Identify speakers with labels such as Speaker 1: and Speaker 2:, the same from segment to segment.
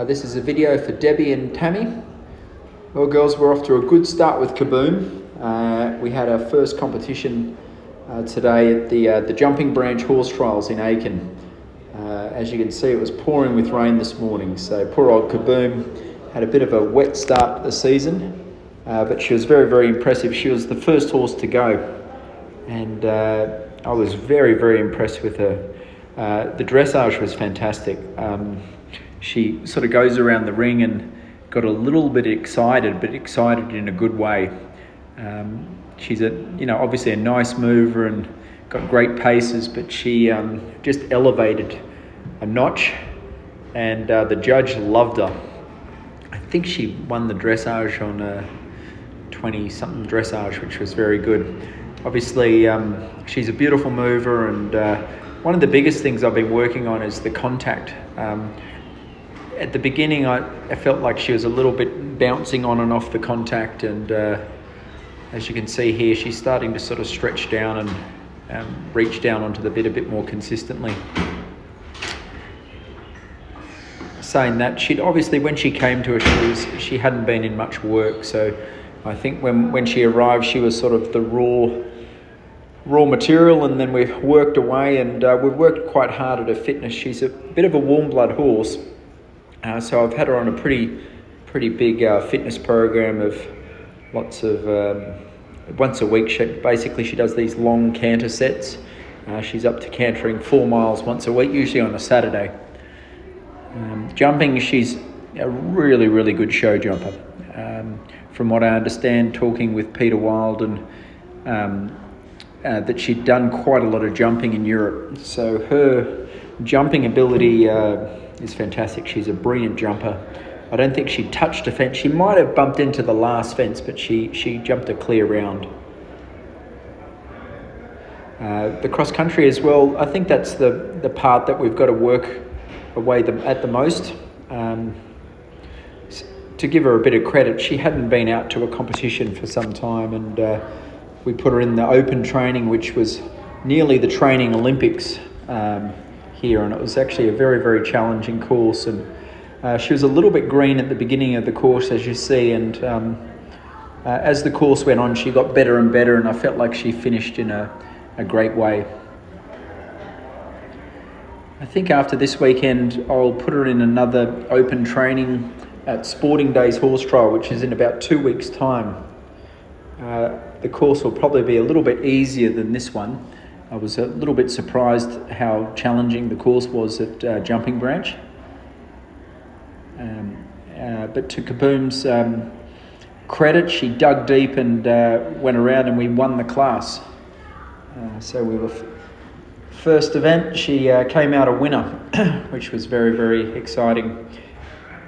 Speaker 1: This is a video for Debbie and Tammy. Well, girls, we're off to a good start with Kaboom. We had our first competition today at the Jumping Branch Horse Trials in Aiken. As you can see, it was pouring with rain this morning, so poor old Kaboom had a bit of a wet start to the season, but she was very, very impressive. She was the first horse to go, and I was very, very impressed with her. The dressage was fantastic. She sort of goes around the ring and got a little bit excited, but excited in a good way. She's obviously a nice mover and got great paces, but she just elevated a notch, and the judge loved her. I think she won the dressage on a 20-something dressage, which was very good. Obviously, she's a beautiful mover, and one of the biggest things I've been working on is the contact. At the beginning, I felt like she was a little bit bouncing on and off the contact, and as you can see here, she's starting to sort of stretch down and reach down onto the bit a bit more consistently. Saying that, she'd obviously, when she came to us, she hadn't been in much work, so I think when she arrived, she was sort of the raw material, and then we've worked away, and we've worked quite hard at her fitness. She's a bit of a warm blood horse. So I've had her on a pretty big fitness program of lots of once a week. She does these long canter sets. She's up to cantering 4 miles once a week, usually on a Saturday. Jumping, she's a really, really good show jumper. From what I understand, talking with Peter Wild, and that she'd done quite a lot of jumping in Europe. So her jumping ability is fantastic. She's a brilliant jumper. I don't think she touched a fence. She might have bumped into the last fence, but she jumped a clear round. The cross country as well, I think that's the part that we've got to work away at the most. To give her a bit of credit, she hadn't been out to a competition for some time, and we put her in the open training, which was nearly the training Olympics here, and it was actually a very, very challenging course, and she was a little bit green at the beginning of the course, as you see, and as the course went on, she got better and better, and I felt like she finished in a great way. I think after this weekend, I'll put her in another open training at Sporting Days Horse Trial, which is in about 2 weeks' time. The course will probably be a little bit easier than this one. I was a little bit surprised how challenging the course was at Jumping Branch. But to Kaboom's credit, she dug deep and went around, and we won the class. So we were first event, she came out a winner, which was very, very exciting.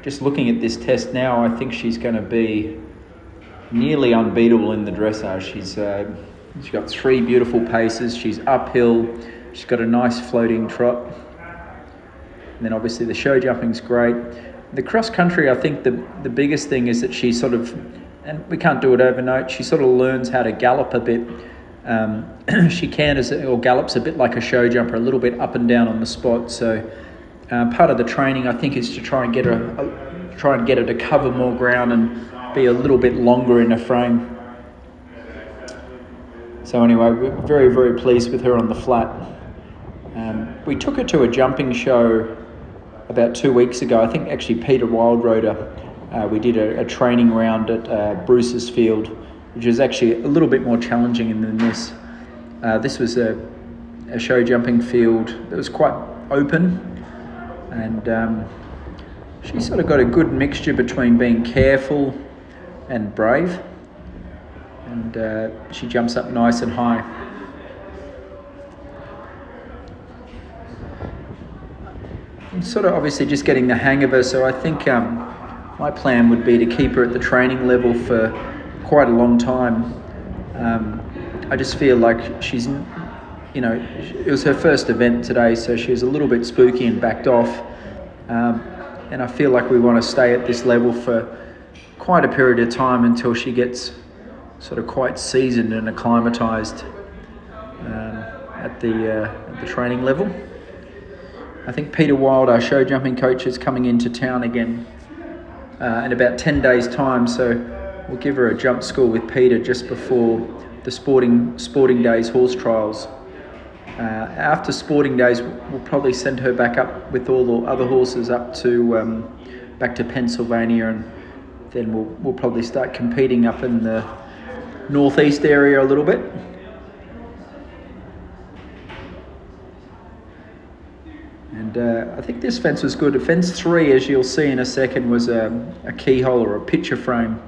Speaker 1: Just looking at this test now, I think she's going to be nearly unbeatable in the dressage. She's got 3 beautiful paces. She's uphill. She's got a nice floating trot. And then obviously the show jumping's great. The cross country, I think the biggest thing is that she sort of, and we can't do it overnight, she sort of learns how to gallop a bit. She canters or gallops a bit like a show jumper, a little bit up and down on the spot. So part of the training, I think, is to try and get her to cover more ground and be a little bit longer in a frame. So anyway, we're very, very pleased with her on the flat. We took her to a jumping show about 2 weeks ago. I think actually Peter Wild rode her. We did a training round at Bruce's Field, which was actually a little bit more challenging than this. This was a show jumping field that was quite open, and she sort of got a good mixture between being careful and brave, and she jumps up nice and high. I'm sort of obviously just getting the hang of her, so I think my plan would be to keep her at the training level for quite a long time. I just feel like she's, it was her first event today, so she was a little bit spooky and backed off, and I feel like we want to stay at this level for quite a period of time until she gets sort of quite seasoned and acclimatized at the training level. I think Peter Wild, our show jumping coach, is coming into town again in about 10 days' time. So we'll give her a jump school with Peter just before the sporting days horse trials. After sporting days, we'll probably send her back up with all the other horses up to back to Pennsylvania, and then we'll probably start competing up in the northeast area a little bit. And I think this fence was good. Fence 3, as you'll see in a second, was a keyhole or a picture frame.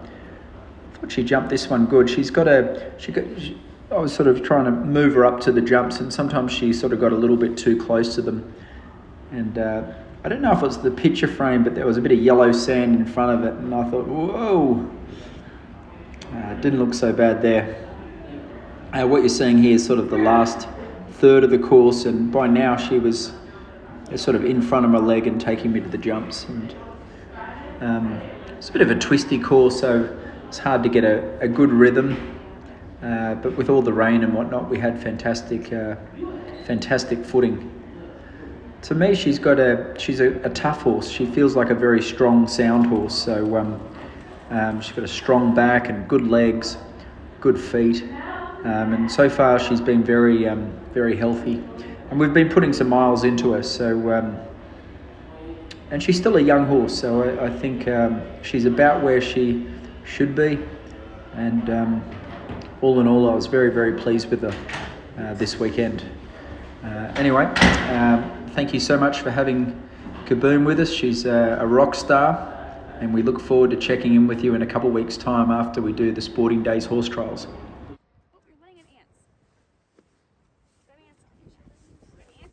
Speaker 1: I thought she jumped this one good. I was sort of trying to move her up to the jumps, and sometimes she sort of got a little bit too close to them. And I don't know if it was the picture frame, but there was a bit of yellow sand in front of it, and I thought, whoa, it didn't look so bad there. What you're seeing here is sort of the last third of the course, and by now she was sort of in front of my leg and taking me to the jumps. And it's a bit of a twisty course, so it's hard to get a good rhythm. But with all the rain and whatnot, we had fantastic footing. To me, she's a tough horse. She feels like a very strong, sound horse. So she's got a strong back and good legs, good feet, and so far she's been very healthy. And we've been putting some miles into her. So and she's still a young horse. So I think she's about where she should be. And all in all, I was very pleased with her this weekend. Anyway, thank you so much for having Kaboom with us. She's a rock star, and we look forward to checking in with you in a couple of weeks' time after we do the Sporting Days horse trials.